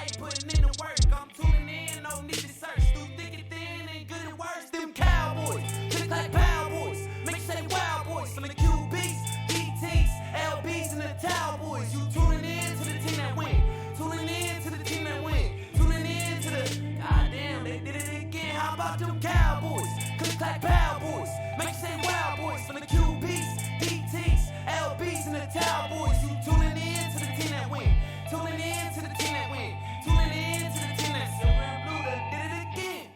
tight, putting in the work. I'm tuning in, no need to search. Through thick and thin and good and worse. Them Cowboys, click like Cowboys. Make you say Wild Boys. From the QBs, DTs, LBs, and the Cowboys. You tuning in to the team that win. Tuning in to the team that win. Tuning in to the, goddamn, they did it again. How about them Cowboys? Click like Cowboys. Make you say Wild Boys. From the QBs, DTs, LBs, and the Cowboys. You tuning in to the team that win. Tuning in to the team that win. Tuning in to the team that's silver and blue that did it again.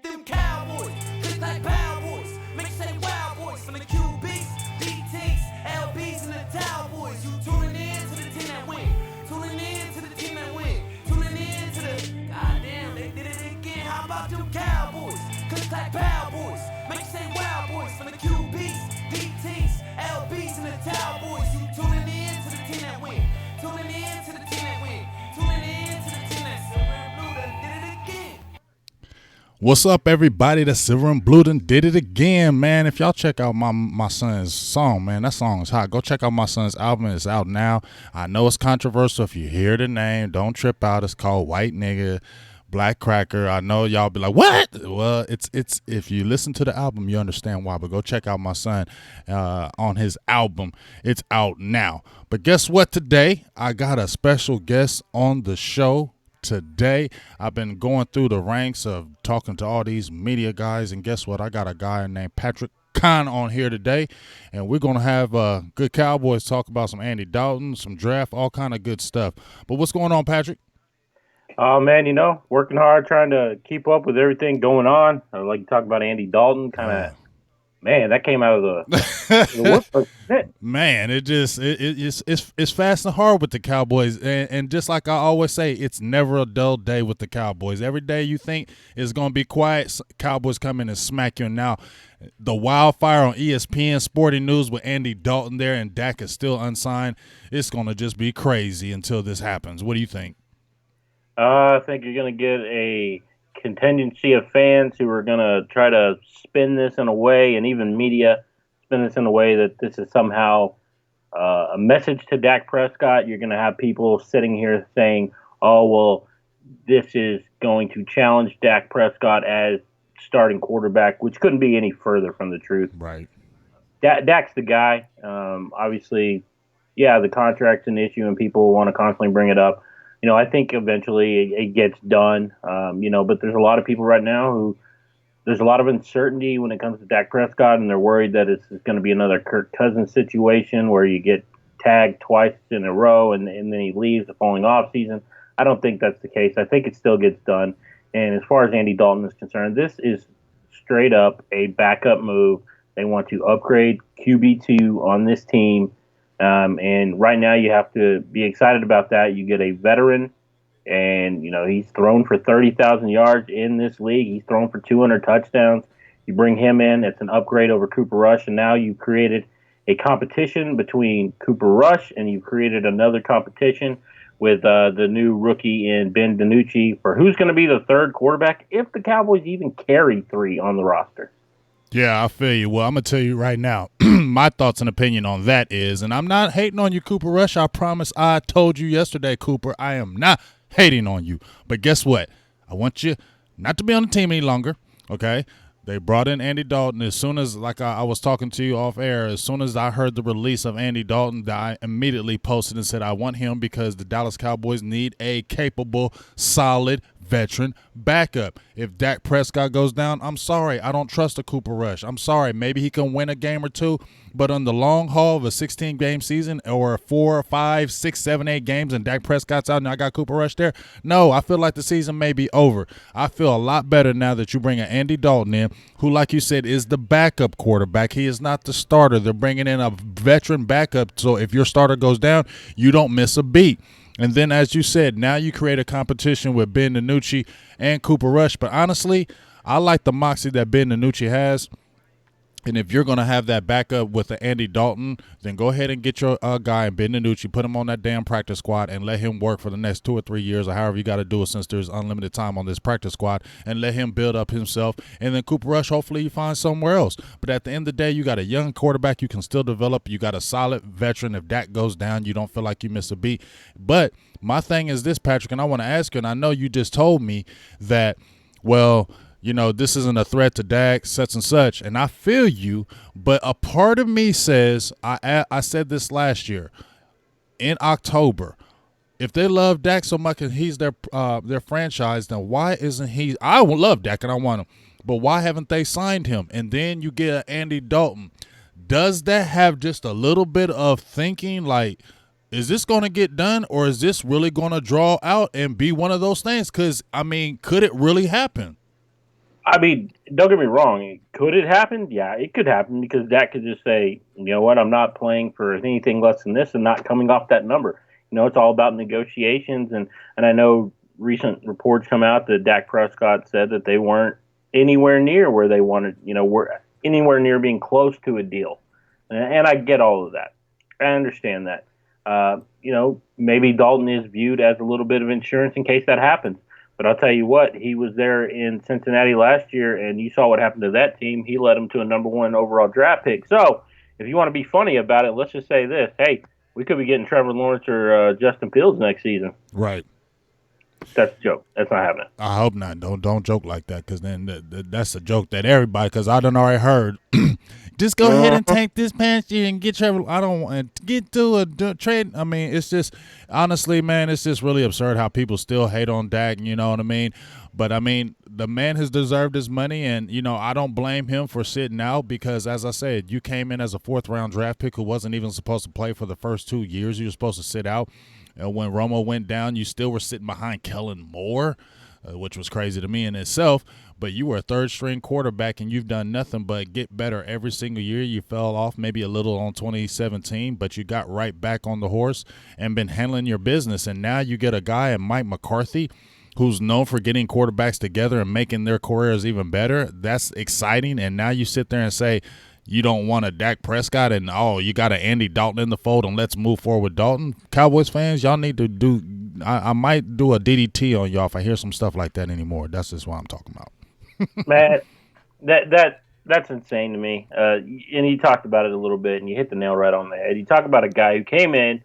Them Cowboys, click like Cowboys. Make you say Wild Boys. From the QBs, DTs, LBs, and the Cowboys. You tuning in to the team that win. Tuning in to the team that win. Tuning in to the, goddamn, they did it again. How about them Cowboys? Click like Cowboys. Make you say Wild Boys. From the QBs, DTs, LBs, and the Cowboys. You tuning in to the team that win. Tuning in to the team that win. Tuning in to the team that's silver and blue that did it again. What's up, everybody? The Silver and Blue done did it again, man. If y'all check out my son's song, man, that song is hot. Go check out my son's album. It's out now. I know it's controversial. If you hear the name, don't trip out. It's called White Nigga, Black Cracker. I know y'all be like, what? Well, it's if you listen to the album, you understand why. But go check out my son on his album. It's out now. But guess what? Today, I got a special guest on the show. Today, I've been going through the ranks of talking to all these media guys, and guess what? I got a guy named Patrick Conn on here today, and we're going to have good Cowboys talk about some Andy Dalton, some draft, all kind of good stuff. But what's going on, Patrick? Oh, man, working hard, trying to keep up with everything going on. Like you talk about Andy Dalton, kind of, man, that came out of the woodwork. Man, it's fast and hard with the Cowboys. And just like I always say, it's never a dull day with the Cowboys. Every day you think it's going to be quiet, Cowboys come in and smack you. And now the wildfire on ESPN Sporting News with Andy Dalton there and Dak is still unsigned, it's going to just be crazy until this happens. What do you think? I think you're going to get a contingency of fans who are going to try to spin this in a way, and even media spin this in a way that this is somehow a message to Dak Prescott. You're going to have people sitting here saying, oh, well, this is going to challenge Dak Prescott as starting quarterback, which couldn't be any further from the truth. Right. Dak's the guy. Obviously, yeah, the contract's an issue and people want to constantly bring it up. I think eventually it gets done, but there's a lot of people right now who there's a lot of uncertainty when it comes to Dak Prescott, and they're worried that it's going to be another Kirk Cousins situation where you get tagged twice in a row and then he leaves the following off season. I don't think that's the case. I think it still gets done. And as far as Andy Dalton is concerned, this is straight up a backup move. They want to upgrade QB2 on this team. And right now you have to be excited about that. You get a veteran, and, he's thrown for 30,000 yards in this league. He's thrown for 200 touchdowns. You bring him in. It's an upgrade over Cooper Rush. And now you've created a competition between Cooper Rush, and you've created another competition with the new rookie in Ben DiNucci for who's going to be the third quarterback if the Cowboys even carry three on the roster. Yeah, I feel you. Well, I'm going to tell you right now, my thoughts and opinion on that is, and I'm not hating on you, Cooper Rush. I promise I told you yesterday, Cooper, I am not hating on you. But guess what? I want you not to be on the team any longer, okay? They brought in Andy Dalton. As soon as, like I was talking to you off air, as soon as I heard the release of Andy Dalton, I immediately posted and said I want him because the Dallas Cowboys need a capable, solid veteran backup. If Dak Prescott goes down, I'm sorry. I don't trust a Cooper Rush. I'm sorry. Maybe he can win a game or two, but on the long haul of a 16-game season or 4, 5, 6, 7, 8 games and Dak Prescott's out and I got Cooper Rush there, no, I feel like the season may be over. I feel a lot better now that you bring an Andy Dalton in, who, like you said, is the backup quarterback. He is not the starter. They're bringing in a veteran backup, so if your starter goes down, you don't miss a beat. And then, as you said, now you create a competition with Ben DiNucci and Cooper Rush. But honestly, I like the moxie that Ben DiNucci has. And if you're going to have that backup with the Andy Dalton, then go ahead and get your guy, Ben DiNucci, put him on that damn practice squad and let him work for the next 2 or 3 years or however you got to do it since there's unlimited time on this practice squad, and let him build up himself. And then Cooper Rush, hopefully you find somewhere else. But at the end of the day, you got a young quarterback you can still develop. You got a solid veteran. If Dak goes down, you don't feel like you miss a beat. But my thing is this, Patrick, and I want to ask you, and I know you just told me that, well, you know, this isn't a threat to Dak, such and such, and I feel you, but a part of me says, I said this last year in October, if they love Dak so much and he's their franchise, then why isn't he? I would love Dak and I want him, but why haven't they signed him? And then you get an Andy Dalton. Does that have just a little bit of thinking like, is this going to get done, or is this really going to draw out and be one of those things? Because, I mean, could it really happen? I mean, don't get me wrong. Could it happen? Yeah, it could happen because Dak could just say, you know what, I'm not playing for anything less than this and not coming off that number. You know, it's all about negotiations. And I know recent reports come out that Dak Prescott said that they weren't anywhere near where they wanted, you know, were anywhere near being close to a deal. And I get all of that. I understand that. You know, maybe Dalton is viewed as a little bit of insurance in case that happens. But I'll tell you what, he was there in Cincinnati last year, and you saw what happened to that team. He led them to a number 1 overall draft pick. So if you want to be funny about it, let's just say this. Hey, we could be getting Trevor Lawrence or Justin Fields next season. Right. That's a joke. That's not happening. I hope not. Don't joke like that, because then that's a joke that everybody, because I done already heard, just go ahead and tank this past year and get Trevor. I don't want to get to a trade. I mean, it's just, honestly, man, it's just really absurd how people still hate on Dak, you know what I mean? But, I mean, the man has deserved his money, and, you know, I don't blame him for sitting out because, as I said, you came in as a 4th-round draft pick who wasn't even supposed to play for the first 2 years. You were supposed to sit out. And when Romo went down, you still were sitting behind Kellen Moore, which was crazy to me in itself. But you were a 3rd-string quarterback, and you've done nothing but get better every single year. You fell off maybe a little on 2017, but you got right back on the horse and been handling your business. And now you get a guy in Mike McCarthy who's known for getting quarterbacks together and making their careers even better. That's exciting. And now you sit there and say, you don't want a Dak Prescott and, oh, you got an Andy Dalton in the fold and let's move forward with Dalton. Cowboys fans, y'all need to do – I might do a DDT on y'all if I hear some stuff like that anymore. That's just what I'm talking about. Man, that's insane to me. And you talked about it a little bit, and you hit the nail right on the head. You talk about a guy who came in,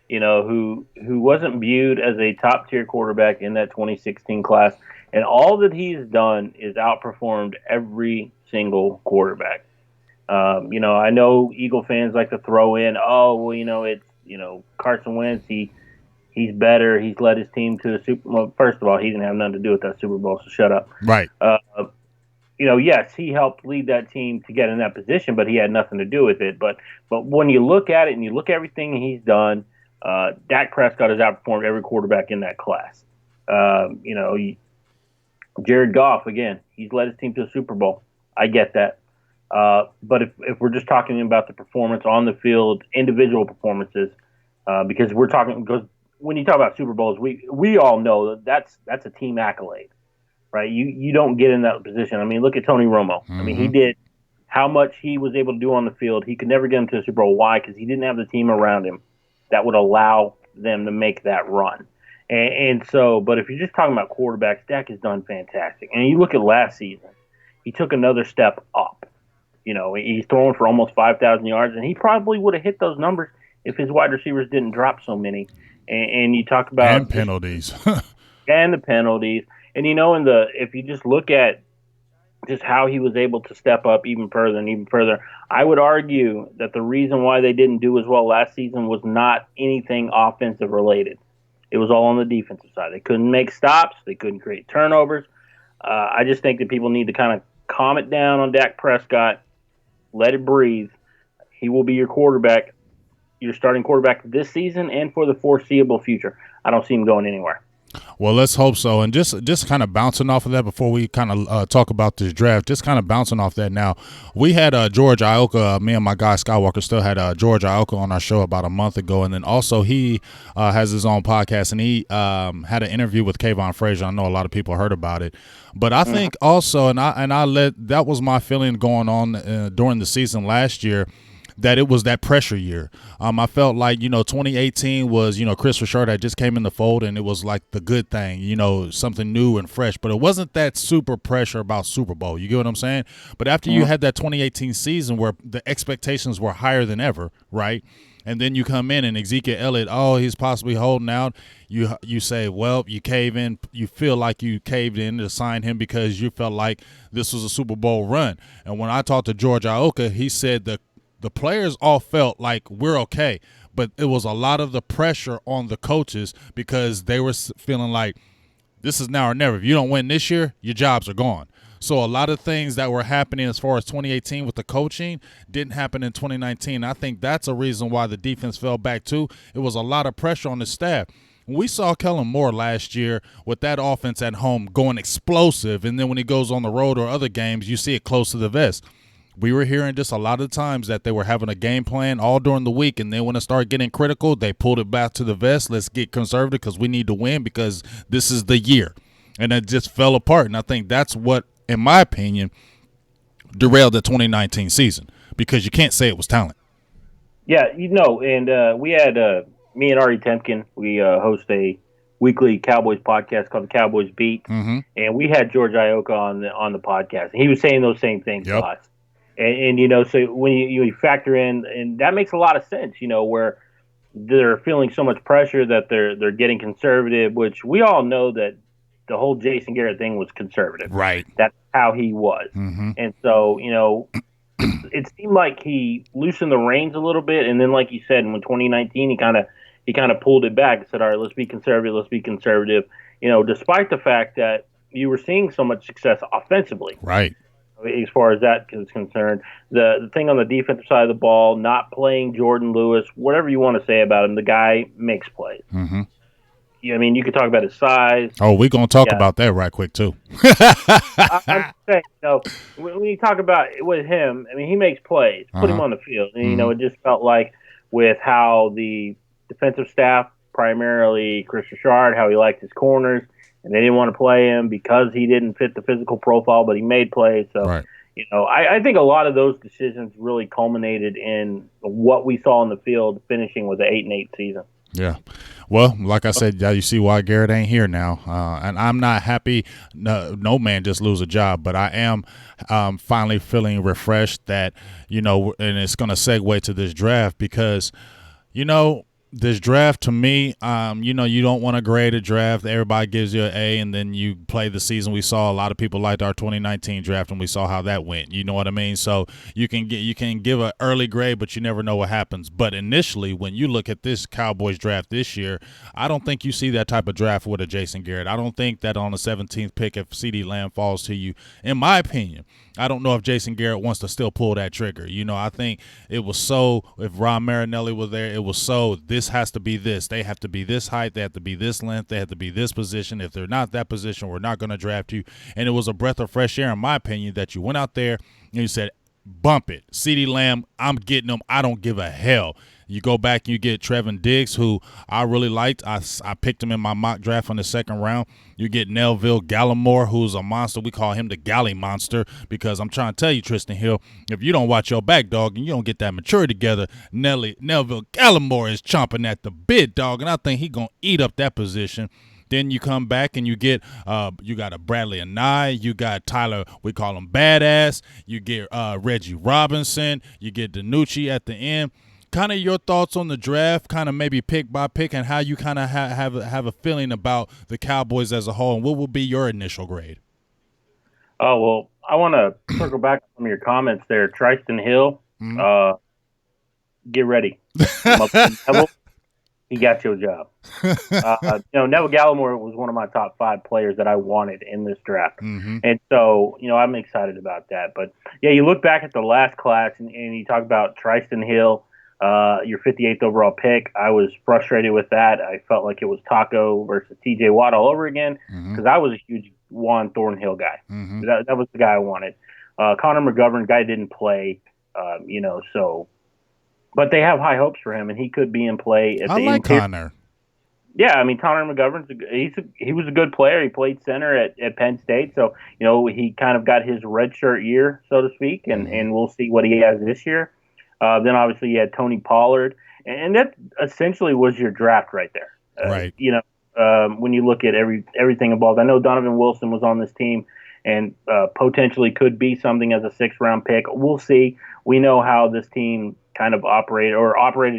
you know, who wasn't viewed as a top-tier quarterback in that 2016 class, and all that he's done is outperformed every single quarterback. You know, I know Eagle fans like to throw in, oh, well, you know, it's, you know, Carson Wentz, he's better. He's led his team to a Super Bowl. Well, first of all, he didn't have nothing to do with that Super Bowl, so shut up. Right. You know, yes, he helped lead that team to get in that position, but he had nothing to do with it. But when you look at it and you look at everything he's done, Dak Prescott has outperformed every quarterback in that class. You know, Jared Goff, again, he's led his team to a Super Bowl. I get that. But if we're just talking about the performance on the field, individual performances, because when you talk about Super Bowls, we all know that's a team accolade, right? You don't get in that position. I mean, look at Tony Romo. Mm-hmm. I mean, he did how much he was able to do on the field. He could never get him to a Super Bowl. Why? Because he didn't have the team around him that would allow them to make that run. And so, but if you're just talking about quarterbacks, Dak has done fantastic. And you look at last season, he took another step up. You know, he's throwing for almost 5,000 yards, and he probably would have hit those numbers if his wide receivers didn't drop so many. And you talk about and penalties, and the penalties, and you know, if you just look at just how he was able to step up even further and even further, I would argue that the reason why they didn't do as well last season was not anything offensive related. It was all on the defensive side. They couldn't make stops. They couldn't create turnovers. I just think that people need to kind of calm it down on Dak Prescott. Let it breathe. He will be your quarterback, your starting quarterback this season and for the foreseeable future. I don't see him going anywhere. Well, let's hope so. And just kind of bouncing off of that before we kind of talk about this draft, just kind of bouncing off that now, we had George Iocca, me and my guy Skywalker still had George Iocca on our show about a month ago. And then also he has his own podcast, and he had an interview with Kayvon Frazier. I know a lot of people heard about it. But I think also, that was my feeling going on during the season last year, that it was that pressure year. I felt like, 2018 was, Chris Richard had just came in the fold, and it was like the good thing, something new and fresh. But it wasn't that super pressure about Super Bowl. You get what I'm saying? But after you had that 2018 season where the expectations were higher than ever, right? And then you come in and Ezekiel Elliott, he's possibly holding out. You say, well, you cave in. You feel like you caved in to sign him because you felt like this was a Super Bowl run. And when I talked to George Iocca, he said the players all felt like we're okay, but it was a lot of the pressure on the coaches because they were feeling like this is now or never. If you don't win this year, your jobs are gone. So a lot of things that were happening as far as 2018 with the coaching didn't happen in 2019. I think that's a reason why the defense fell back too. It was a lot of pressure on the staff. We saw Kellen Moore last year with that offense at home going explosive, and then when he goes on the road or other games, you see it close to the vest. We were hearing just a lot of times that they were having a game plan all during the week, and then when it started getting critical, they pulled it back to the vest. Let's get conservative because we need to win because this is the year. And it just fell apart, and I think that's what, in my opinion, derailed the 2019 season because you can't say it was talent. Yeah, and we had me and Ari Temkin, we host a weekly Cowboys podcast called the Cowboys Beat, and we had George Iocca on the podcast, and he was saying those same things to us. And so when you factor in, and that makes a lot of sense, where they're feeling so much pressure that they're getting conservative, which we all know that the whole Jason Garrett thing was conservative. Right. That's how he was. And so, it seemed like he loosened the reins a little bit. And then, like you said, in 2019, he kind of pulled it back and said, all right, let's be conservative. Despite the fact that you were seeing so much success offensively. Right. As far as that is concerned, the thing on the defensive side of the ball, not playing Jordan Lewis, whatever you want to say about him, the guy makes plays. You could talk about his size. Oh, we're going to talk about that right quick, too. I'm saying, when you talk about it with him, he makes plays. Put him on the field. And, it just felt like with how the defensive staff, primarily Chris Richard, how he liked his corners, and they didn't want to play him because he didn't fit the physical profile, but he made plays. So, I think a lot of those decisions really culminated in what we saw in the field, finishing with an 8-8 season. Yeah. Well, like I said, you see why Garrett ain't here now. And I'm not happy. No man just lose a job, but I am finally feeling refreshed that, and it's going to segue to this draft because, this draft to me, you don't want to grade a draft. Everybody gives you an A, and then you play the season. We saw a lot of people liked our 2019 draft, and we saw how that went. You know what I mean? So you can give an early grade, but you never know what happens. But initially, when you look at this Cowboys draft this year, I don't think you see that type of draft with a Jason Garrett. I don't think that on the 17th pick, if CeeDee Lamb falls to you, in my opinion, I don't know if Jason Garrett wants to still pull that trigger. I think it was so, if Ron Marinelli was there, it was so, this has to be this. They have to be this height. They have to be this length. They have to be this position. If they're not that position, we're not going to draft you. And it was a breath of fresh air, in my opinion, that you went out there and you said, bump it. CeeDee Lamb, I'm getting him. I don't give a hell. You go back and you get Trevin Diggs, who I really liked. I picked him in my mock draft in the second round. You get Neville Gallimore, who's a monster. We call him the Galley Monster because I'm trying to tell you, Tristan Hill, if you don't watch your back, dog, and you don't get that maturity together, Neville Gallimore is chomping at the bit, dog, and I think he's going to eat up that position. Then you come back and you get you got a Bradley Anai, you got Tyler, we call him Badass, you get Reggie Robinson, you get DiNucci at the end. Kind of your thoughts on the draft, kind of maybe pick by pick, and how you kind of have a feeling about the Cowboys as a whole, and what will be your initial grade? Oh, well, I want to circle back on some of your comments there. Tristan Hill, get ready. He got you a job. Neville Gallimore was one of my top 5 players that I wanted in this draft. And so, I'm excited about that. But, yeah, you look back at the last class and you talk about Tristan Hill, your 58th overall pick. I was frustrated with that. I felt like it was Taco versus TJ Watt all over again because I was a huge Juan Thornhill guy. That was the guy I wanted. Connor McGovern, guy didn't play, so. But they have high hopes for him, and he could be in play at the I like Connor. Yeah, I mean, Connor McGovern's he was a good player. He played center at Penn State, so he kind of got his redshirt year, so to speak, and we'll see what he has this year. Then obviously you had Tony Pollard, and that essentially was your draft right there. Right. When you look at everything involved, I know Donovan Wilson was on this team and potentially could be something as a 6th-round pick. We'll see. We know how this team kind of operated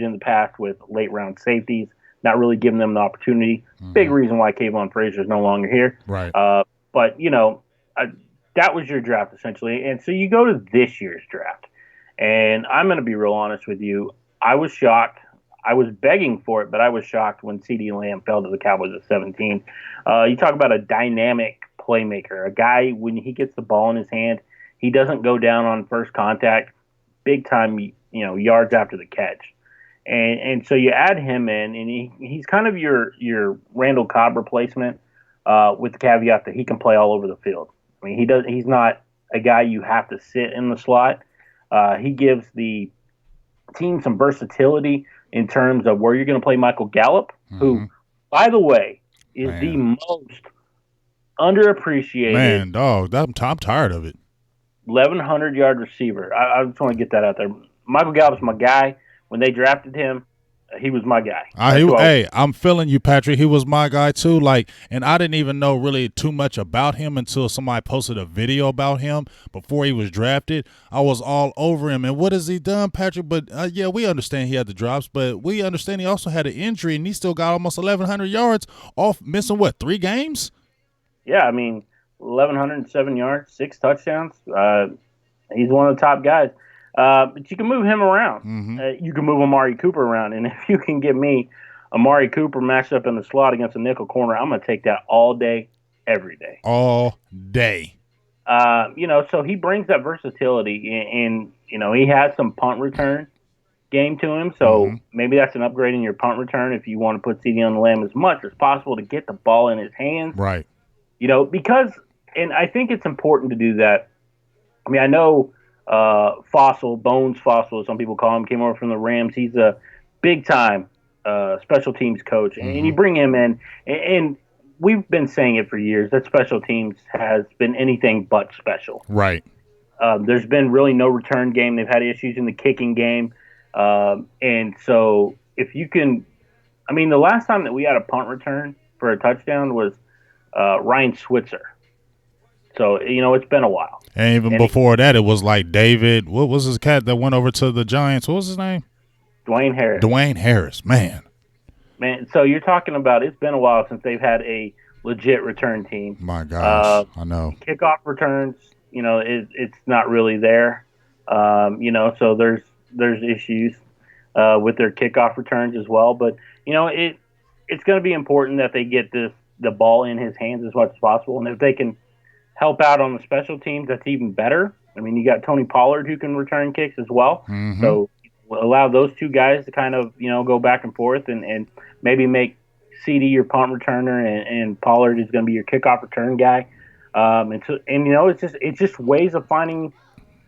in the past with late-round safeties, not really giving them the opportunity. Big reason why Kayvon Frazier is no longer here. Right. But that was your draft essentially, and so you go to this year's draft, and I'm going to be real honest with you. I was shocked. I was begging for it, but I was shocked when CeeDee Lamb fell to the Cowboys at 17. You talk about a dynamic playmaker, a guy when he gets the ball in his hand, he doesn't go down on first contact, big time, yards after the catch. And so you add him in, and he's kind of your Randall Cobb replacement, with the caveat that he can play all over the field. I mean, he's not a guy you have to sit in the slot. He gives the team some versatility in terms of where you're going to play Michael Gallup, who, by the way, is the most underappreciated. Man, dog, I'm tired of it. 1,100-yard receiver. I just want to get that out there. Michael Gallup's my guy. When they drafted him, he was my guy. I'm feeling you, Patrick. He was my guy too. And I didn't even know really too much about him until somebody posted a video about him before he was drafted. I was all over him. And what has he done, Patrick? But we understand he had the drops, but we understand he also had an injury, and he still got almost 1,100 yards off missing 3 games? Yeah, I mean, 1,107 yards, 6 touchdowns. He's one of the top guys. But you can move him around. You can move Amari Cooper around. And if you can get me Amari Cooper matched up in the slot against a nickel corner, I'm going to take that all day, every day. All day. So he brings that versatility. And he has some punt return game to him. So maybe that's an upgrade in your punt return if you want to put CeeDee on the lamb as much as possible to get the ball in his hands. Right. Because – and I think it's important to do that. I mean, I know – Bones Fossil, some people call him, came over from the Rams. He's a big-time special teams coach, and you bring him in, and we've been saying it for years, that special teams has been anything but special. Right. There's been really no return game. They've had issues in the kicking game, and so if you can – I mean, the last time that we had a punt return for a touchdown was Ryan Switzer. So, it's been a while. And even before that, it was like David. What was his cat that went over to the Giants? What was his name? Dwayne Harris. Dwayne Harris, man. So you're talking about it's been a while since they've had a legit return team. My gosh, I know. Kickoff returns, it's not really there. So there's issues with their kickoff returns as well. But, it's going to be important that they get the ball in his hands as much as possible. And if they can help out on the special teams, that's even better. I mean, you got Tony Pollard who can return kicks as well. So allow those two guys to kind of, go back and forth and maybe make CeeDee your punt returner and Pollard is going to be your kickoff return guy. It's just ways of finding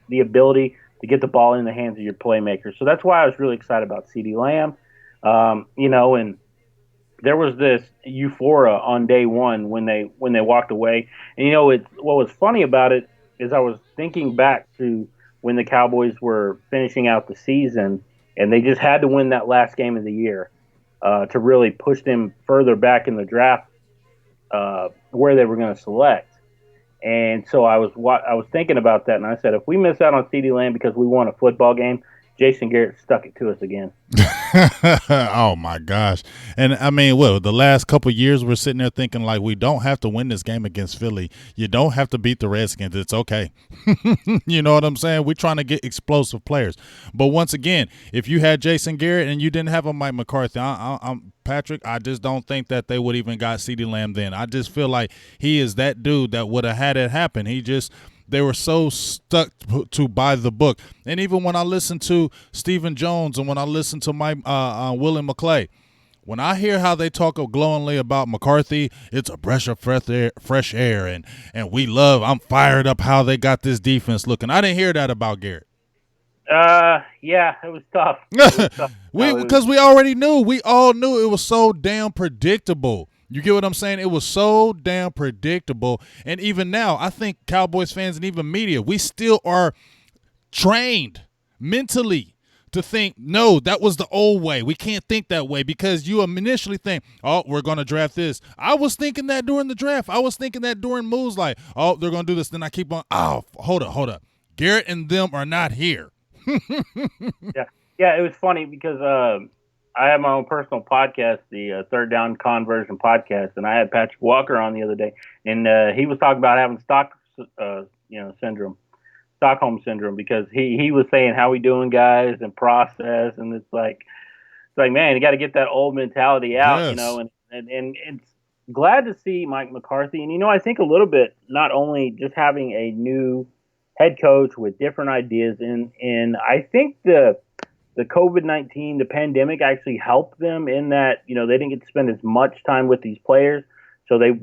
the ability to get the ball in the hands of your playmakers. So that's why I was really excited about CeeDee Lamb. And there was this euphoria on day one when they walked away. And, what was funny about it is I was thinking back to when the Cowboys were finishing out the season, and they just had to win that last game of the year to really push them further back in the draft where they were going to select. And so I was thinking about that, and I said, if we miss out on CeeDee Lamb because we won a football game, Jason Garrett stuck it to us again. Oh, my gosh. And, I mean, the last couple of years we're sitting there thinking, like, we don't have to win this game against Philly. You don't have to beat the Redskins. It's okay. You know what I'm saying? We're trying to get explosive players. But once again, if you had Jason Garrett and you didn't have a Mike McCarthy, Patrick, I just don't think that they would even got CeeDee Lamb then. I just feel like he is that dude that would have had it happen. He just – They were so stuck to by the book. And even when I listen to Stephen Jones and when I listen to Mike Willie McClay, when I hear how they talk glowingly about McCarthy, it's a breath of fresh air, and I'm fired up how they got this defense looking. I didn't hear that about Garrett. Yeah, it was tough. Because we already knew. We all knew it was so damn predictable. You get what I'm saying? It was so damn predictable. And even now, I think Cowboys fans and even media, we still are trained mentally to think, no, that was the old way. We can't think that way because you initially think, oh, we're going to draft this. I was thinking that during the draft. I was thinking that during moves like, oh, they're going to do this. Then I keep on, oh, hold up. Garrett and them are not here. Yeah, it was funny because I have my own personal podcast, the Third Down Conversion podcast, and I had Patrick Walker on the other day, and he was talking about having Stockholm syndrome, because he was saying how we doing, guys, and process, and it's like man, you got to get that old mentality out, yes. You know, and it's glad to see Mike McCarthy, and I think a little bit not only just having a new head coach with different ideas, and I think the COVID-19, the pandemic actually helped them in that, they didn't get to spend as much time with these players. So they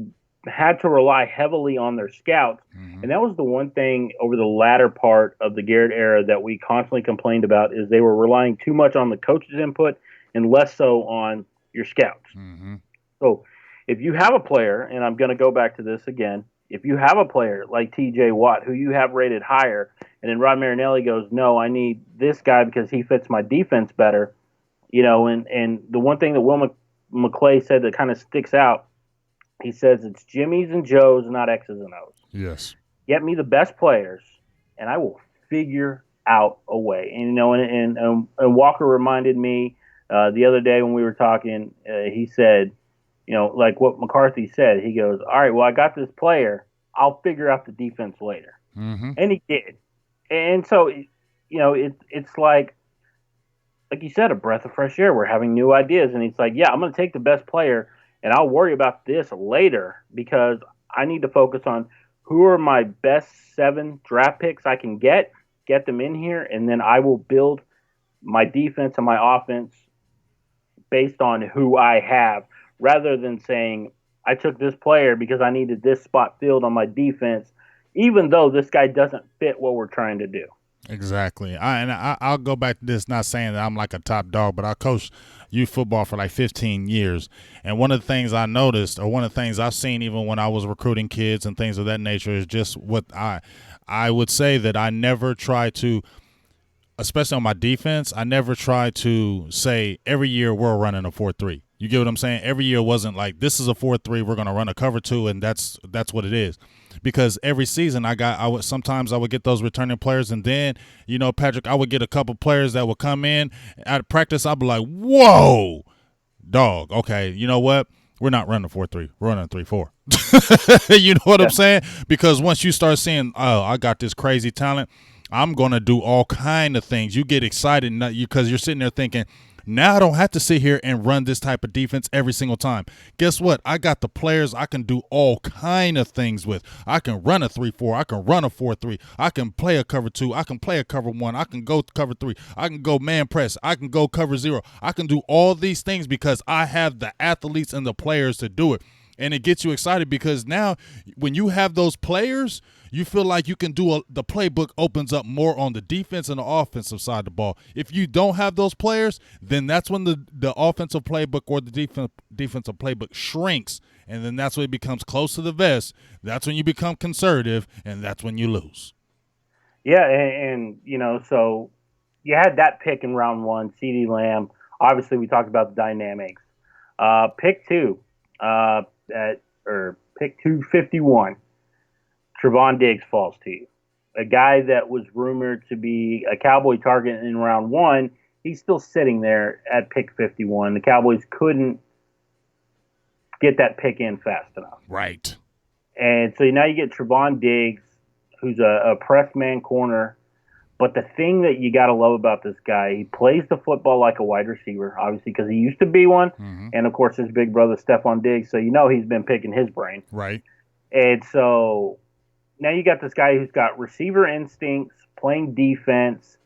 had to rely heavily on their scouts. Mm-hmm. And that was the one thing over the latter part of the Garrett era that we constantly complained about, is they were relying too much on the coach's input and less so on your scouts. Mm-hmm. So if you have a player, and I'm going to go back to this again, if you have a player like T.J. Watt, who you have rated higher, and then Rod Marinelli goes, no, I need this guy because he fits my defense better, and the one thing that Will McClay said that kind of sticks out, he says it's Jimmys and Joes, not X's and O's. Yes. Get me the best players, and I will figure out a way. And, and Walker reminded me the other day when we were talking, he said, like what McCarthy said, he goes, all right, well, I got this player. I'll figure out the defense later. Mm-hmm. And he did. And so, it's like you said, a breath of fresh air. We're having new ideas. And he's like, yeah, I'm going to take the best player, and I'll worry about this later because I need to focus on who are my best 7 draft picks I can get them in here, and then I will build my defense and my offense based on who I have, rather than saying I took this player because I needed this spot filled on my defense, even though this guy doesn't fit what we're trying to do. Exactly. I'll go back to this, not saying that I'm like a top dog, but I coached youth football for like 15 years. And one of the things I noticed, or one of the things I've seen even when I was recruiting kids and things of that nature, is just what I would say that I never try to, especially on my defense, I never try to say every year we're running a 4-3. You get what I'm saying? Every year wasn't like, this is a 4-3, we're going to run a cover 2, and that's what it is. Because every season sometimes I would get those returning players, and then, Patrick, I would get a couple players that would come in at practice. I'd be like, whoa, dog, okay, you know what? We're not running a 4-3. We're running a 3-4. You know what I'm saying? Because once you start seeing, oh, I got this crazy talent, I'm going to do all kind of things. You get excited because you're sitting there thinking, now I don't have to sit here and run this type of defense every single time. Guess what? I got the players I can do all kind of things with. I can run a 3-4. I can run a 4-3. I can play a cover 2. I can play a cover 1. I can go cover 3. I can go man press. I can go cover 0. I can do all these things because I have the athletes and the players to do it. And it gets you excited because now when you have those players, you feel like you can do the playbook opens up more on the defense and the offensive side of the ball. If you don't have those players, then that's when the offensive playbook or the defensive playbook shrinks, and then that's when it becomes close to the vest. That's when you become conservative, and that's when you lose. Yeah, and so you had that pick in round 1, CeeDee Lamb. Obviously, we talked about the dynamics. Pick 2, pick 251. Trevon Diggs falls to you. A guy that was rumored to be a Cowboy target in round 1, he's still sitting there at pick 51. The Cowboys couldn't get that pick in fast enough. Right. And so now you get Trevon Diggs, who's a press man corner. But the thing that you got to love about this guy, he plays the football like a wide receiver, obviously, because he used to be one. Mm-hmm. And, of course, his big brother, Stephon Diggs. So he's been picking his brain. Right. And so now you got this guy who's got receiver instincts, playing defense.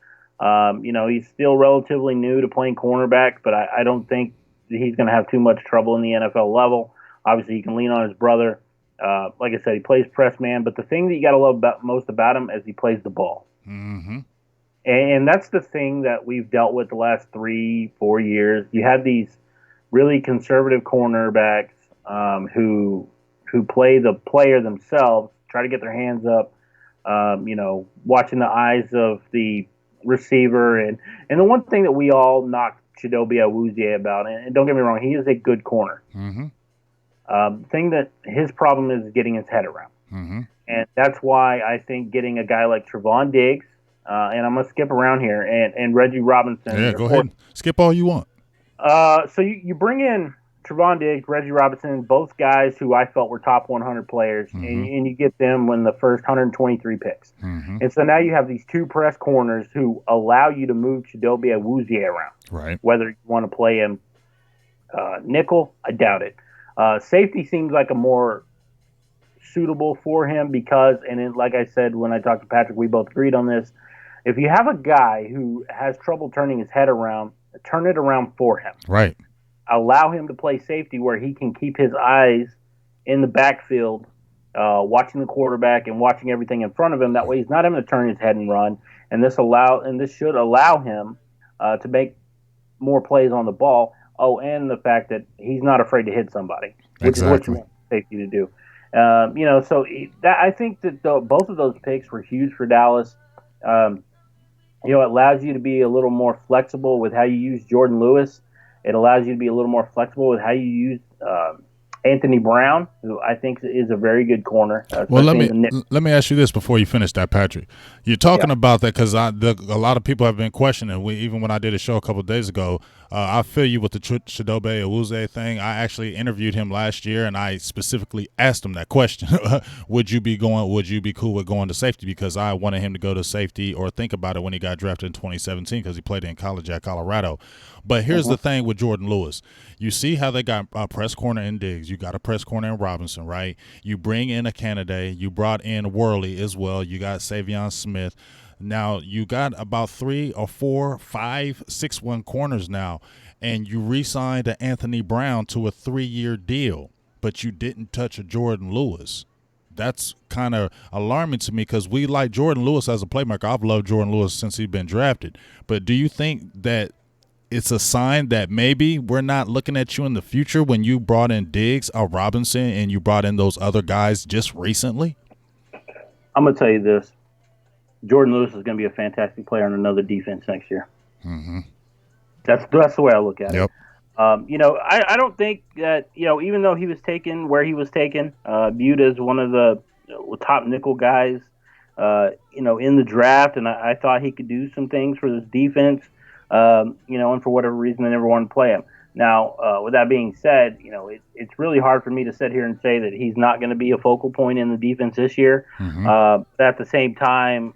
He's still relatively new to playing cornerback, but I don't think he's going to have too much trouble in the NFL level. Obviously, he can lean on his brother. Like I said, he plays press man, but the thing that you got to love most about him is he plays the ball. Mm-hmm. And that's the thing that we've dealt with the last 3-4 years. You have these really conservative cornerbacks who play the player themselves, try to get their hands up, watching the eyes of the receiver. And the one thing that we all knocked Chidobe Awuzie about, and don't get me wrong, he is a good corner. Mm-hmm. The thing that his problem is getting his head around. Mm-hmm. And that's why I think getting a guy like Trevon Diggs, and I'm going to skip around here, and Reggie Robinson. Yeah, go ahead. Skip all you want. So you bring in Trevon Diggs, Reggie Robinson, both guys who I felt were top 100 players, Mm-hmm. and you get them when the first 123 picks. Mm-hmm. And so now you have these two press corners who allow you to move Chidobe Awuzie around. Right. Whether you want to play him nickel, I doubt it. Safety seems like a more suitable for him because, like I said when I talked to Patrick, we both agreed on this. If you have a guy who has trouble turning his head around, turn it around for him. Right. Allow him to play safety where he can keep his eyes in the backfield, watching the quarterback and watching everything in front of him. That way he's not having to turn his head and run. And this should allow him to make more plays on the ball. Oh, and the fact that he's not afraid to hit somebody, which is what you want safety to do. I think that both of those picks were huge for Dallas. It allows you to be a little more flexible with how you use Jordan Lewis. It allows you to be a little more flexible with how you use Anthony Brown, who I think is a very good corner. Well, let me ask you this before you finish that, Patrick. You're talking about that because a lot of people have been questioning. Even when I did a show a couple of days ago, I feel you with the Chidobe Awuzie thing. I actually interviewed him last year, and I specifically asked him that question: Would you be cool with going to safety? Because I wanted him to go to safety or think about it when he got drafted in 2017 because he played in college at Colorado. But here's the thing with Jordan Lewis. You see how they got a press corner in Diggs. You got a press corner in Robinson, right? You bring in a candidate. You brought in Worley as well. You got Savion Smith. Now, you got about 3 or 4, 5, 6-1 corners now, and you re-signed to Anthony Brown to a 3-year deal, but you didn't touch a Jordan Lewis. That's kind of alarming to me because we like Jordan Lewis as a playmaker. I've loved Jordan Lewis since he's been drafted. But do you think that it's a sign that maybe we're not looking at you in the future when you brought in Diggs or Robinson and you brought in those other guys just recently? I'm going to tell you this. Jordan Lewis is going to be a fantastic player on another defense next year. Mm-hmm. That's the way I look at it. I don't think that, even though he was taken where he was taken, viewed as one of the top nickel guys, in the draft, and I thought he could do some things for this defense, and for whatever reason, I never wanted to play him. Now, with that being said, it's really hard for me to sit here and say that he's not going to be a focal point in the defense this year. Mm-hmm. But at the same time,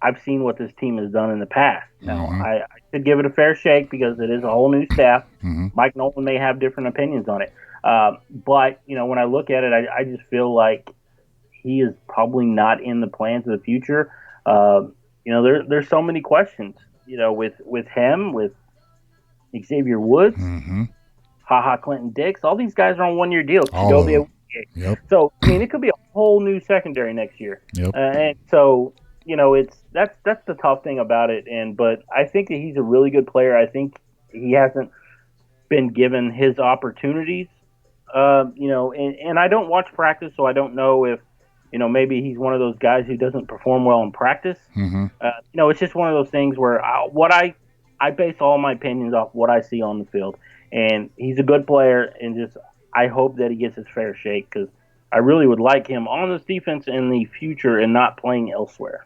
I've seen what this team has done in the past. Now, I should give it a fair shake because it is a whole new staff. Mm-hmm. Mike Nolan may have different opinions on it. But, when I look at it, I just feel like he is probably not in the plans of the future. There's so many questions, with him, with Xavier Woods, mm-hmm. Clinton Dix. All these guys are on one-year deals. Yep. So, it could be a whole new secondary next year. Yep. And so, that's the tough thing about it. But I think that he's a really good player. I think he hasn't been given his opportunities. And I don't watch practice, so I don't know if, maybe he's one of those guys who doesn't perform well in practice. Mm-hmm. It's just one of those things where I base all my opinions off what I see on the field. And he's a good player, and I hope that he gets his fair shake because I really would like him on this defense in the future and not playing elsewhere.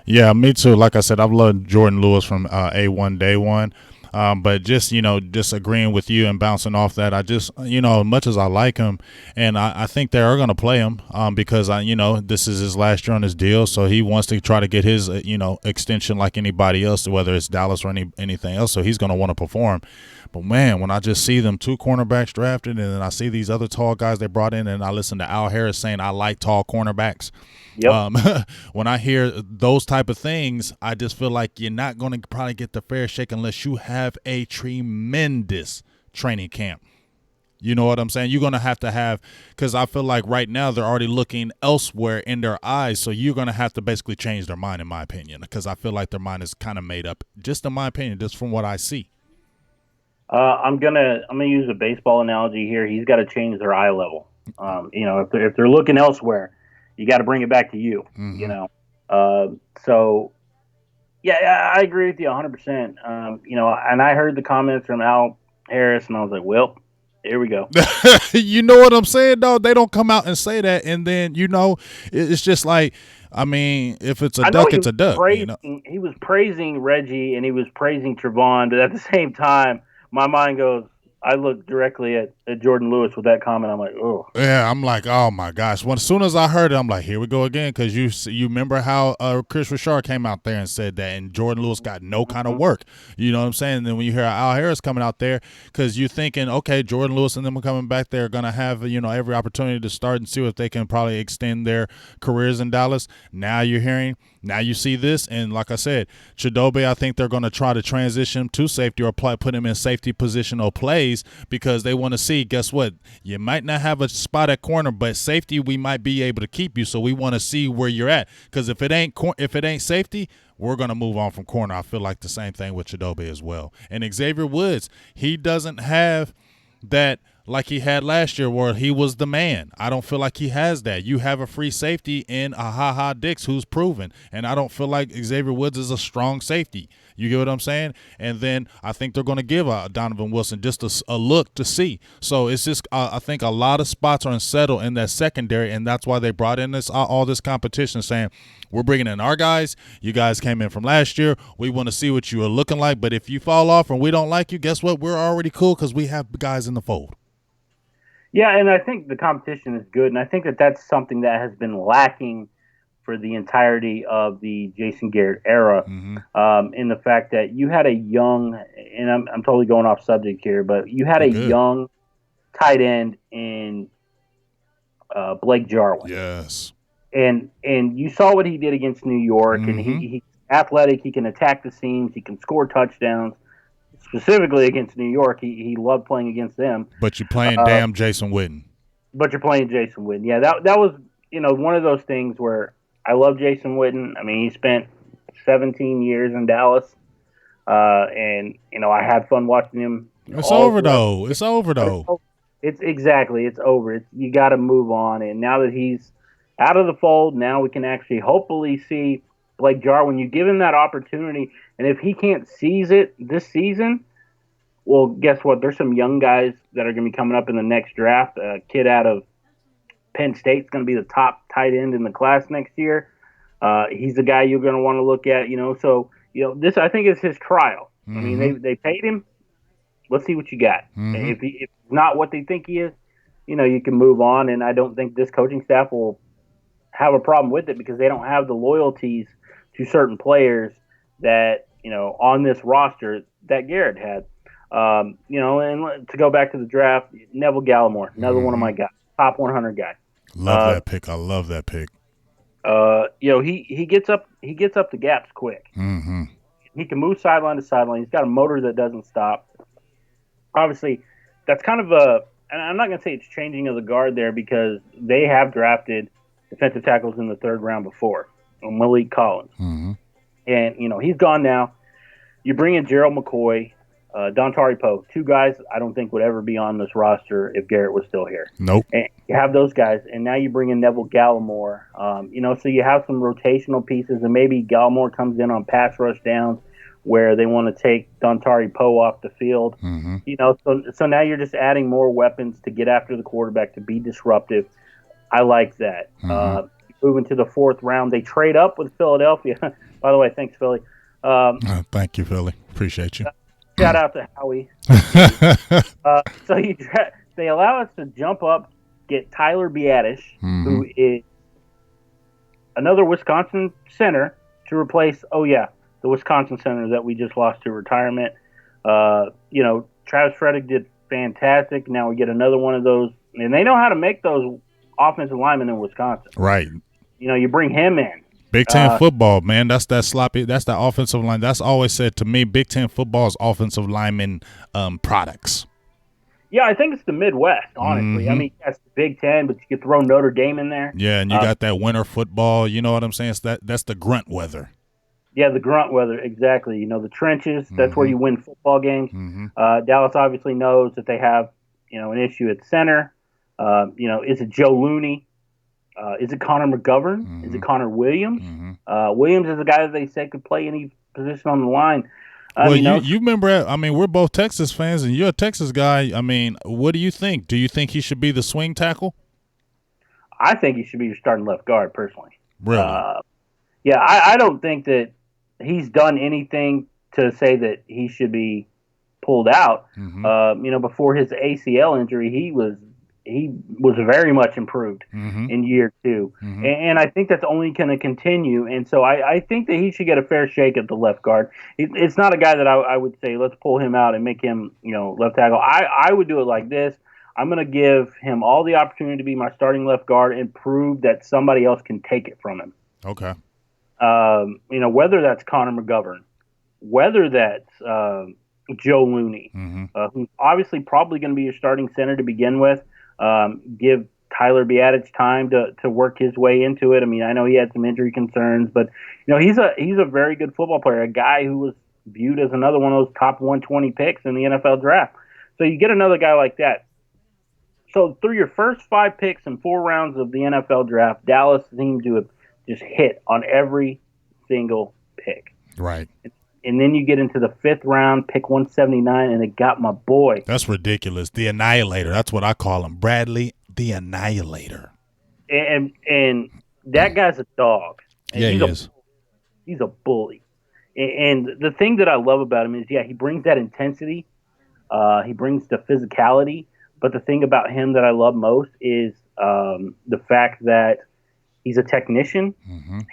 Yeah, me too. Like I said, I've loved Jordan Lewis from A1 day one. But just, just agreeing with you and bouncing off that, I just, as much as I like him, and I think they are going to play him because, this is his last year on his deal, so he wants to try to get his, extension like anybody else, whether it's Dallas or anything else, so he's going to want to perform. But, man, when I just see them 2 cornerbacks drafted and then I see these other tall guys they brought in, and I listen to Al Harris saying I like tall cornerbacks. Yep. When I hear those type of things, I just feel like you're not going to probably get the fair shake unless you have a tremendous training camp. You know what I'm saying? You're going to have because I feel like right now they're already looking elsewhere in their eyes, so you're going to have to basically change their mind, in my opinion, because I feel like their mind is kind of made up, just in my opinion, just from what I see. I'm gonna use a baseball analogy here. He's got to change their eye level. If they're looking elsewhere, you got to bring it back to you. Mm-hmm. So yeah, I agree with you 100%. And I heard the comments from Al Harris, and I was like, well, here we go. You know what I'm saying, though? They don't come out and say that, and then it's just like, if it's a duck, it's a duck. He was praising Reggie and he was praising Trevon, but at the same time, my mind goes, I look directly at Jordan Lewis with that comment. I'm like, oh. Yeah, I'm like, oh, my gosh. As soon as I heard it, I'm like, here we go again, because you remember how Chris Richard came out there and said that, and Jordan Lewis got no kind of work. You know what I'm saying? And then when you hear Al Harris coming out there, because you're thinking, okay, Jordan Lewis and them coming back there are going to have, every opportunity to start and see if they can probably extend their careers in Dallas. Now you're hearing – now you see this, and like I said, Chidobe, I think they're going to try to transition him to safety or put him in safety positional plays because they want to see, guess what, you might not have a spot at corner, but safety we might be able to keep you, so we want to see where you're at because if it ain't safety, we're going to move on from corner. I feel like the same thing with Chidobe as well. And Xavier Woods, he doesn't have that like he had last year where he was the man. I don't feel like he has that. You have a free safety in Ha Dix who's proven, and I don't feel like Xavier Woods is a strong safety. You get what I'm saying? And then I think they're going to give Donovan Wilson just a look to see. So it's just I think a lot of spots are unsettled in that secondary, and that's why they brought in all this competition saying, we're bringing in our guys. You guys came in from last year. We want to see what you are looking like, but if you fall off and we don't like you, guess what? We're already cool because we have guys in the fold. Yeah, and I think the competition is good, and I think that's something that has been lacking for the entirety of the Jason Garrett era, in the fact that you had a young, and I'm totally going off subject here, but you had young tight end in Blake Jarwin. Yes. And you saw what he did against New York, and he's athletic, he can attack the seams, he can score touchdowns. Specifically against New York, he loved playing against them. But you're playing damn Jason Witten. But you're playing Jason Witten. Yeah, that was one of those things where I love Jason Witten. I mean, he spent 17 years in Dallas, and I had fun watching him. It's over though. It's over. It's over. You got to move on. And now that he's out of the fold, now we can actually hopefully see Blake Jarwin. You give him that opportunity. And if he can't seize it this season, well, guess what? There's some young guys that are going to be coming up in the next draft. A kid out of Penn State's going to be the top tight end in the class next year. He's the guy you're going to want to look at, So, this I think is his trial. I mean, they paid him. Let's see what you got. If he's not what they think he is, you can move on. And I don't think this coaching staff will have a problem with it because they don't have the loyalties to certain players that on this roster that Garrett had. And to go back to the draft, Neville Gallimore, another one of my guys, top 100 guy. Love that pick. I love that pick. He gets up the gaps quick. He can move sideline to sideline. He's got a motor that doesn't stop. Obviously, that's kind of and I'm not going to say it's changing of the guard there because they have drafted defensive tackles in the third round before, Malik Collins. And, he's gone now. You bring in Gerald McCoy, Dontari Poe, 2 guys I don't think would ever be on this roster if Garrett was still here. Nope. And you have those guys, and now you bring in Neville Gallimore. So you have some rotational pieces, and maybe Gallimore comes in on pass rush downs where they want to take Dontari Poe off the field. So now you're just adding more weapons to get after the quarterback, to be disruptive. I like that. Moving to the 4th round, they trade up with Philadelphia. By the way, thanks, Philly. Thank you, Philly. Appreciate you. Shout out to Howie. So they allow us to jump up, get Tyler Biadasz, who is another Wisconsin center, to replace, the Wisconsin center that we just lost to retirement. Travis Frederick did fantastic. Now we get another one of those, and they know how to make those offensive linemen in Wisconsin. Right. You bring him in. Big Ten football, man. That's that sloppy. That's the offensive line. That's always said to me. Big Ten football is offensive lineman products. Yeah, I think it's the Midwest. Honestly, I mean, yes, the Big Ten, but you could throw Notre Dame in there. Yeah, and you got that winter football. You know what I'm saying? That's the grunt weather. Yeah, the grunt weather, exactly. The trenches. That's where you win football games. Dallas obviously knows that they have an issue at center. Is it Joe Looney? Is it Connor McGovern? Is it Connor Williams? Williams is a guy that they said could play any position on the line. Well, you remember, I mean, we're both Texas fans, and you're a Texas guy. I mean, what do you think? Do you think he should be the swing tackle? I think he should be your starting left guard, personally. Really? I don't think that he's done anything to say that he should be pulled out. Before his ACL injury, he was very much improved in year two. And I think that's only going to continue. And so I think that he should get a fair shake at the left guard. It's not a guy that I would say, let's pull him out and make him, left tackle. I would do it like this. I'm going to give him all the opportunity to be my starting left guard and prove that somebody else can take it from him. Okay. Whether that's Connor McGovern, whether that's Joe Looney, who's obviously probably going to be your starting center to begin with. Give Tyler Biadasz time to work his way into it. I mean, I know he had some injury concerns, but he's a very good football player, a guy who was viewed as another one of those top 120 picks in the NFL draft. So you get another guy like that. So through your first 5 picks in 4 rounds of the NFL draft, Dallas seemed to have just hit on every single pick. Right. And then you get into the 5th round, pick 179, and it got my boy. That's ridiculous. The Annihilator. That's what I call him. Bradley the Annihilator. And that guy's a dog. And yeah, he is. He's a bully. And the thing that I love about him is, he brings that intensity. He brings the physicality. But the thing about him that I love most is the fact that he's a technician.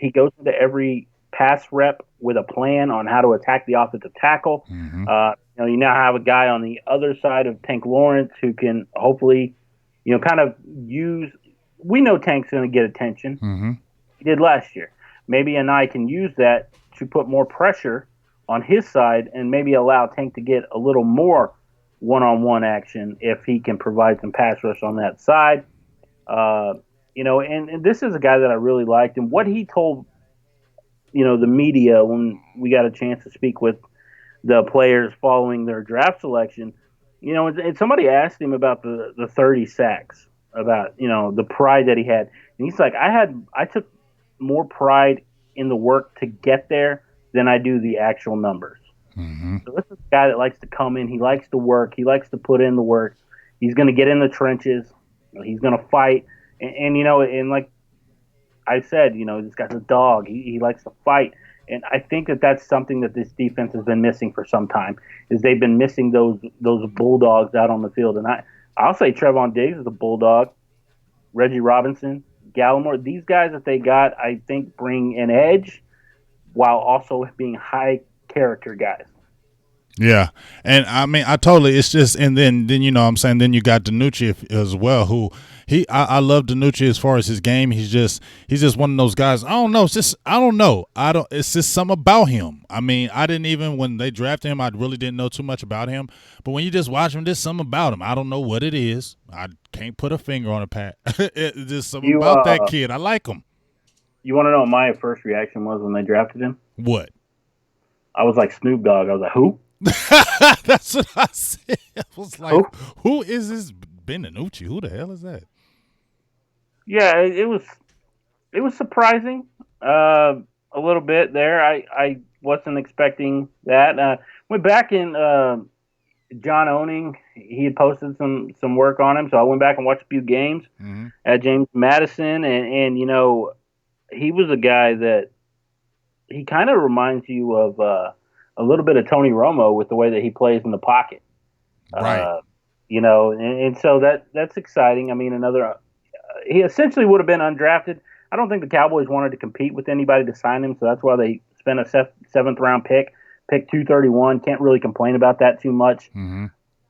He goes into every pass rep with a plan on how to attack the offensive tackle. You now have a guy on the other side of Tank Lawrence who can hopefully, kind of use. We know Tank's going to get attention. He did last year. Maybe I can use that to put more pressure on his side and maybe allow Tank to get a little more one-on-one action if he can provide some pass rush on that side. And this is a guy that I really liked, and what he told the media when we got a chance to speak with the players following their draft selection, and somebody asked him about the 30 sacks, about, the pride that he had. And he's like, I took more pride in the work to get there than I do the actual numbers. So this is a guy that likes to come in. He likes to work. He likes to put in the work. He's going to get in the trenches. He's going to fight. And like I said, this guy's a dog. He likes to fight. And I think that that's something that this defense has been missing for some time, is they've been missing those bulldogs out on the field. And I'll say Trevon Diggs is a bulldog. Reggie Robinson, Gallimore, these guys that they got, I think, bring an edge while also being high character guys. Yeah, and I mean, it's just, and then then you got DiNucci as well, who I love DiNucci as far as his game. He's just one of those guys. I don't know. It's just something about him. I mean, when they drafted him, I really didn't know too much about him. But when you just watch him, there's something about him. I don't know what it is. I can't put a finger on it, Pat. It's just something about that kid. I like him. You want to know what my first reaction was when they drafted him? What? I was like Snoop Dogg. I was like, who? That's what I said. I was like, who is this Ben DiNucci? Who the hell is that? Yeah, it was surprising a little bit there. I wasn't expecting that. Went back in John Owning. He had posted some work on him, so I went back and watched a few games at James Madison, and he was a guy that he kind of reminds you of a little bit of Tony Romo with the way that he plays in the pocket. Right. And so that's exciting. I mean, he essentially would have been undrafted. I don't think the Cowboys wanted to compete with anybody to sign him, so that's why they spent a seventh round pick 231. Can't really complain about that too much. Mm-hmm.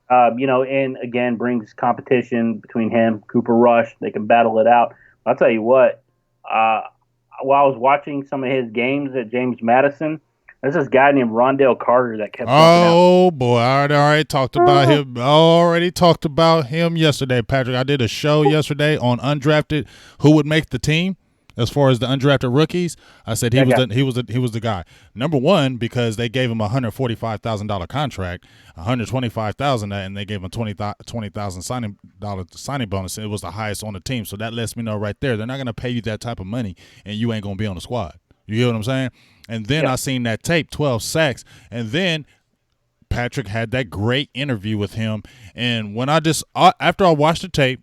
And again, brings competition between him, Cooper Rush. They can battle it out. I'll tell you what, while I was watching some of his games at James Madison, there's this guy named Rondale Carter that kept jumping out. Oh boy, I already talked about him. Already talked about him yesterday, Patrick. I did a show yesterday on undrafted who would make the team as far as the undrafted rookies. I said he was the guy. Number one, because they gave him a $145,000 contract, $125,000, and they gave him $20,000 signing bonus. It was the highest on the team, so that lets me know right there they're not going to pay you that type of money, and you ain't going to be on the squad. You hear what I'm saying? And then I seen that tape, 12 sacks, and then Patrick had that great interview with him. And when after I watched the tape,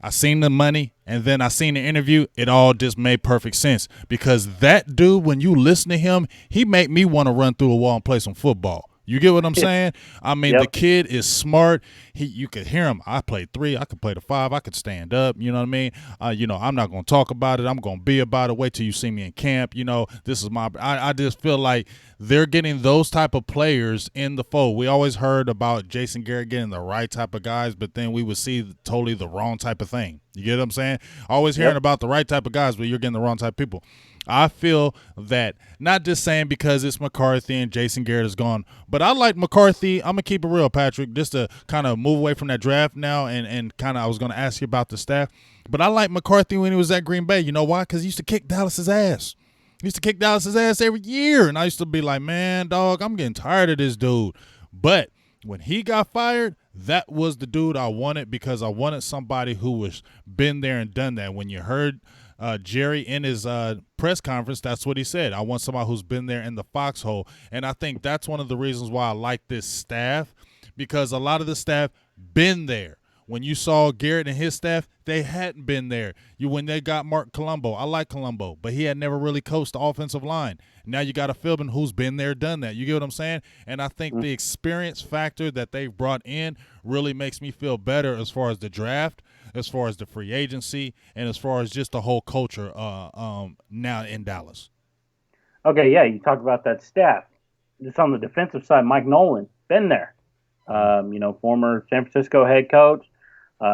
I seen the money, and then I seen the interview, it all just made perfect sense. Because that dude, when you listen to him, he made me want to run through a wall and play some football. You get what I'm saying? I mean, the kid is smart. You could hear him. I played 3. I could play the 5. I could stand up. You know what I mean? I'm not going to talk about it. I'm going to be about it. Wait till you see me in camp. This is I just feel like they're getting those type of players in the fold. We always heard about Jason Garrett getting the right type of guys, but then we would see totally the wrong type of thing. You get what I'm saying? Always hearing about the right type of guys, but you're getting the wrong type of people. I feel that, not just saying because it's McCarthy and Jason Garrett is gone, but I like McCarthy. I'm going to keep it real, Patrick, just to kind of move away from that draft now and kind of I was going to ask you about the staff. But I like McCarthy when he was at Green Bay. You know why? Because he used to kick Dallas's ass. He used to kick Dallas's ass every year. And I used to be like, man, dog, I'm getting tired of this dude. But when he got fired, that was the dude I wanted because I wanted somebody who was been there and done that. When you heard Jerry in his press conference, that's what he said. I want somebody who's been there in the foxhole. And I think that's one of the reasons why I like this staff, because a lot of the staff been there. When you saw Garrett and his staff, they hadn't been there. When they got Mark Colombo, I like Colombo, but he had never really coached the offensive line. Now you got a Philbin who's been there, done that. You get what I'm saying? And I think the experience factor that they've brought in really makes me feel better as far as the draft, as far as the free agency, and as far as just the whole culture now in Dallas. Okay, yeah, you talk about that staff. Just on the defensive side, Mike Nolan, been there. Former San Francisco head coach.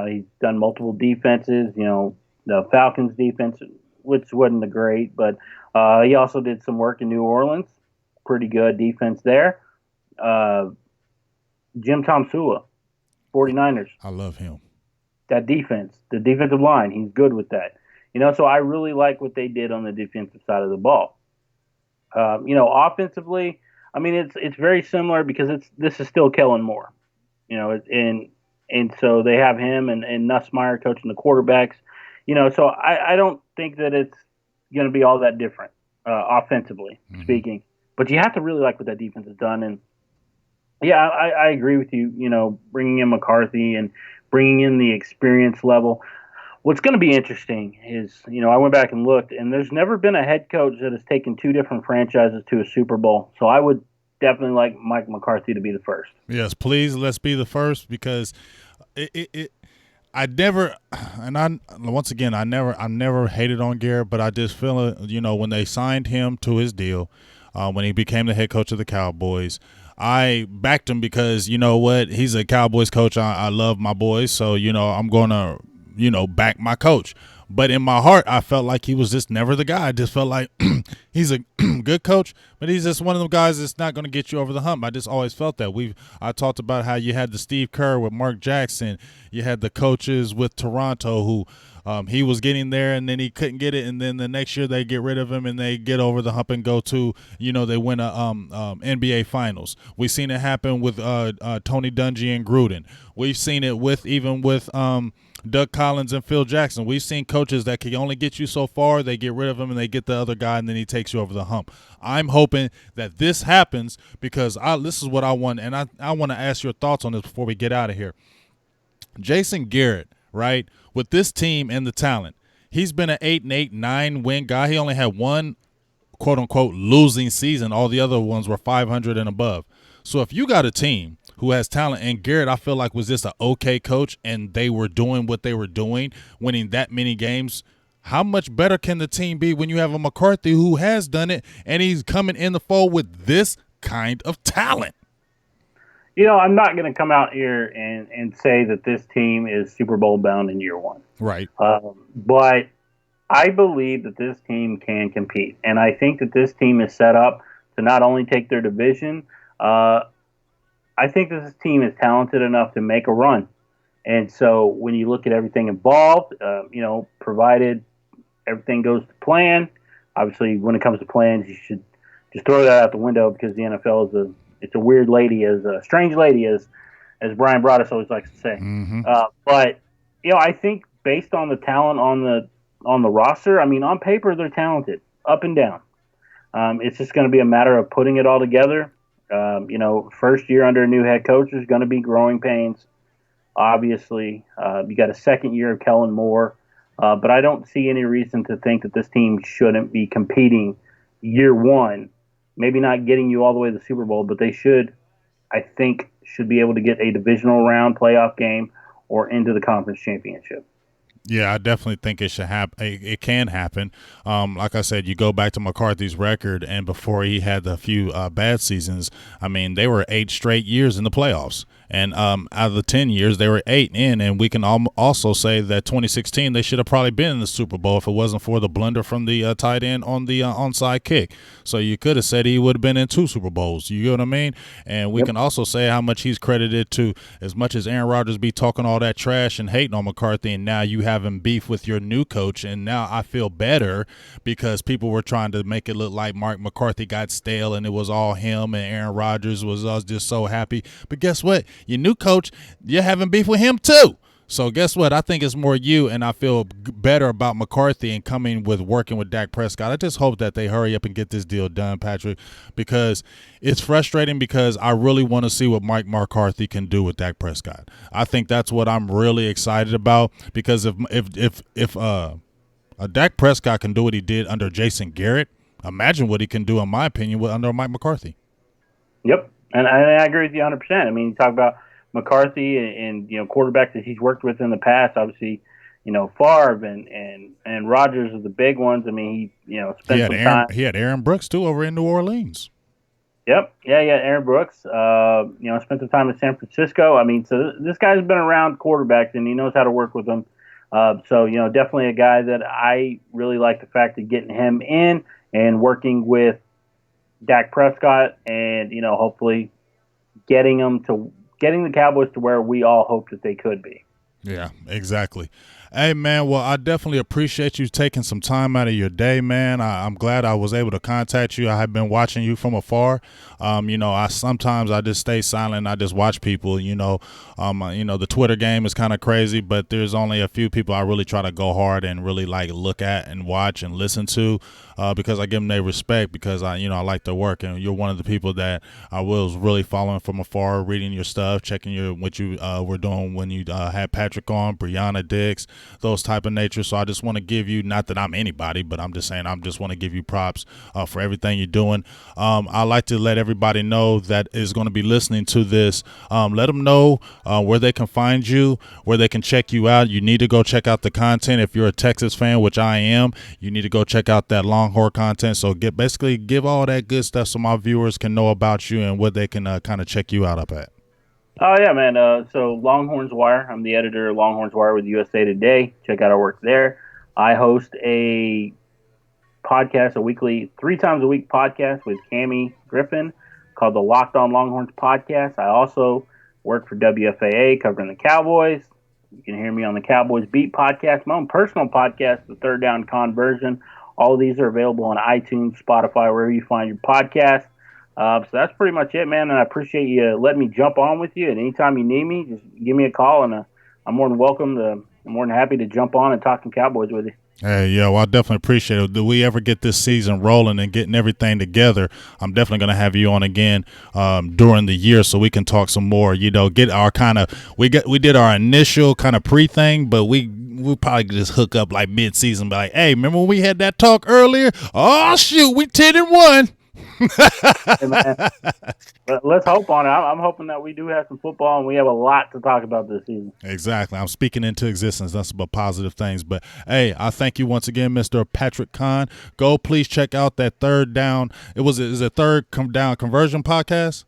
He's done multiple defenses, the Falcons defense, which wasn't the great, but he also did some work in New Orleans. Pretty good defense there. Jim Tomsula, 49ers. I love him. That defense, the defensive line, he's good with that. So I really like what they did on the defensive side of the ball. Offensively, I mean, it's very similar because this is still Kellen Moore, and so they have him and Nussmeier coaching the quarterbacks, so I don't think that it's going to be all that different offensively speaking, but you have to really like what that defense has done. And yeah, I agree with you, bringing in McCarthy and bringing in the experience level. What's going to be interesting is, I went back and looked, and there's never been a head coach that has taken 2 different franchises to a Super Bowl. So I would definitely like Mike McCarthy to be the first. Yes, please, let's be the first, because I never hated on Garrett, but I just feel, when they signed him to his deal, when he became the head coach of the Cowboys, I backed him because, you know what, he's a Cowboys coach. I love my boys, so, I'm going to, back my coach. But in my heart, I felt like he was just never the guy. I just felt like he's a good coach, but he's just one of the guys that's not going to get you over the hump. I just always felt that. I talked about how you had the Steve Kerr with Mark Jackson. You had the coaches with Toronto who he was getting there and then he couldn't get it, and then the next year they get rid of him and they get over the hump and go to, they win a NBA Finals. We've seen it happen with Tony Dungy and Gruden. We've seen it with Doug Collins and Phil Jackson. We've seen coaches that can only get you so far. They get rid of him and they get the other guy, and then he takes you over the hump. I'm hoping that this happens because this is what I want, and I want to ask your thoughts on this before we get out of here. Jason Garrett, right, with this team and the talent, he's been an 8-8, 9-win guy. He only had one quote unquote losing season. All the other ones were 500 and above. So if you got a team who has talent, and Garrett, I feel like was just an okay coach, and they were doing what they were doing, winning that many games, how much better can the team be when you have a McCarthy who has done it, and he's coming in the fold with this kind of talent? I'm not going to come out here and say that this team is Super Bowl bound in year one. Right. But I believe that this team can compete. And I think that this team is set up to not only take their division, I think this team is talented enough to make a run. And so when you look at everything involved, provided everything goes to plan, obviously when it comes to plans, you should just throw that out the window, because the NFL it's a weird lady, as a strange lady, as Brian Broaddus always likes to say. Mm-hmm. But I think based on the talent on the roster, I mean, on paper they're talented, up and down. It's just going to be a matter of putting it all together. First year under a new head coach, there's going to be growing pains. Obviously, you got a second year of Kellen Moore, but I don't see any reason to think that this team shouldn't be competing year one. Maybe not getting you all the way to the Super Bowl, but they should be able to get a divisional round playoff game or into the conference championship. Yeah, I definitely think it should happen. It can happen. Like I said, you go back to McCarthy's record, and before he had the few bad seasons, I mean, they were 8 straight years in the playoffs. And out of the 10 years, they were 8 in. And we can also say that 2016, they should have probably been in the Super Bowl if it wasn't for the blunder from the tight end on the onside kick. So you could have said he would have been in 2 Super Bowls. You know what I mean? And we can also say how much he's credited to, as much as Aaron Rodgers be talking all that trash and hating on McCarthy, and now you having beef with your new coach. And now I feel better because people were trying to make it look like Mike McCarthy got stale and it was all him, and Aaron Rodgers was just so happy. But guess what? Your new coach, you're having beef with him too. So guess what? I think it's more you, and I feel better about McCarthy and coming with working with Dak Prescott. I just hope that they hurry up and get this deal done, Patrick, because it's frustrating, because I really want to see what Mike McCarthy can do with Dak Prescott. I think that's what I'm really excited about, because if Dak Prescott can do what he did under Jason Garrett, imagine what he can do, in my opinion, under Mike McCarthy. Yep. And I agree with you 100%. I mean, you talk about McCarthy and quarterbacks that he's worked with in the past. Obviously, Favre and Rodgers are the big ones. I mean, he spent some time. He had Aaron Brooks too over in New Orleans. Yep. Yeah, Aaron Brooks. Spent some time in San Francisco. I mean, so this guy's been around quarterbacks and he knows how to work with them. So definitely a guy that I really like the fact of getting him in and working with Dak Prescott, and hopefully getting the Cowboys to where we all hope that they could be. Yeah, exactly. Hey, man, well, I definitely appreciate you taking some time out of your day, man. I'm glad I was able to contact you. I have been watching you from afar. Sometimes I just stay silent. I just watch people, the Twitter game is kind of crazy, but there's only a few people I really try to go hard and really look at and watch and listen to, because I give them their respect, because I like their work, and you're one of the people that I was really following from afar, reading your stuff, checking what you were doing when you had Patrick on, Brianna Dix, those type of nature. So I just want to give you, not that I'm anybody, but I'm just saying I just want to give you props for everything you're doing. I like to let everybody know that is going to be listening to this. Let them know where they can find you, where they can check you out. You need to go check out the content. If you're a Texas fan, which I am, you need to go check out that Longhorn content. So give all that good stuff so my viewers can know about you and what they can kind of check you out up at. Oh, yeah, man. So Longhorns Wire. I'm the editor of Longhorns Wire with USA Today. Check out our work there. I host a podcast, a weekly, 3 times a week podcast with Cammie Griffin called the Locked On Longhorns Podcast. I also work for WFAA covering the Cowboys. You can hear me on the Cowboys Beat podcast, my own personal podcast, the Third Down Conversion. All of these are available on iTunes, Spotify, wherever you find your podcast. So that's pretty much it, man. And I appreciate you letting me jump on with you. And anytime you need me, just give me a call, and I'm more than happy to jump on and talk some Cowboys with you. Hey, well, I definitely appreciate it. Do we ever get this season rolling and getting everything together, I'm definitely going to have you on again during the year so we can talk some more, get our kind of – we did our initial kind of pre-thing, but we we'll probably just hook up like mid-season, be like, hey, remember when we had that talk earlier? Oh shoot, we 10-1. Hey, man. Let's hope on it. I'm hoping that we do have some football and we have a lot to talk about this season. Exactly. I'm speaking into existence. That's about positive things. But, hey, I thank you once again, Mr. Patrick Conn. Go please check out that Third Down. Is it Third Down Conversion podcast?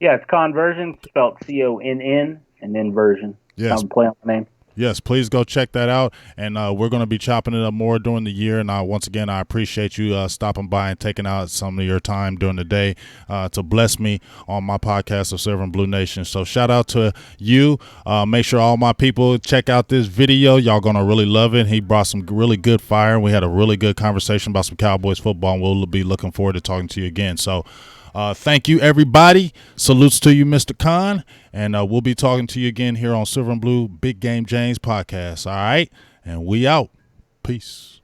Yeah, it's Conversion, spelled CONN, and then version. Yes. Play on the name. Yes, please go check that out. And we're going to be chopping it up more during the year. And once again, I appreciate you stopping by and taking out some of your time during the day to bless me on my podcast of Silver and Blue Nation. So shout out to you. Make sure all my people check out this video. Y'all going to really love it. He brought some really good fire. We had a really good conversation about some Cowboys football, and we'll be looking forward to talking to you again. So thank you, everybody. Salutes to you, Mr. Conn. And we'll be talking to you again here on Silver and Blue Big Game James podcast. All right? And we out. Peace.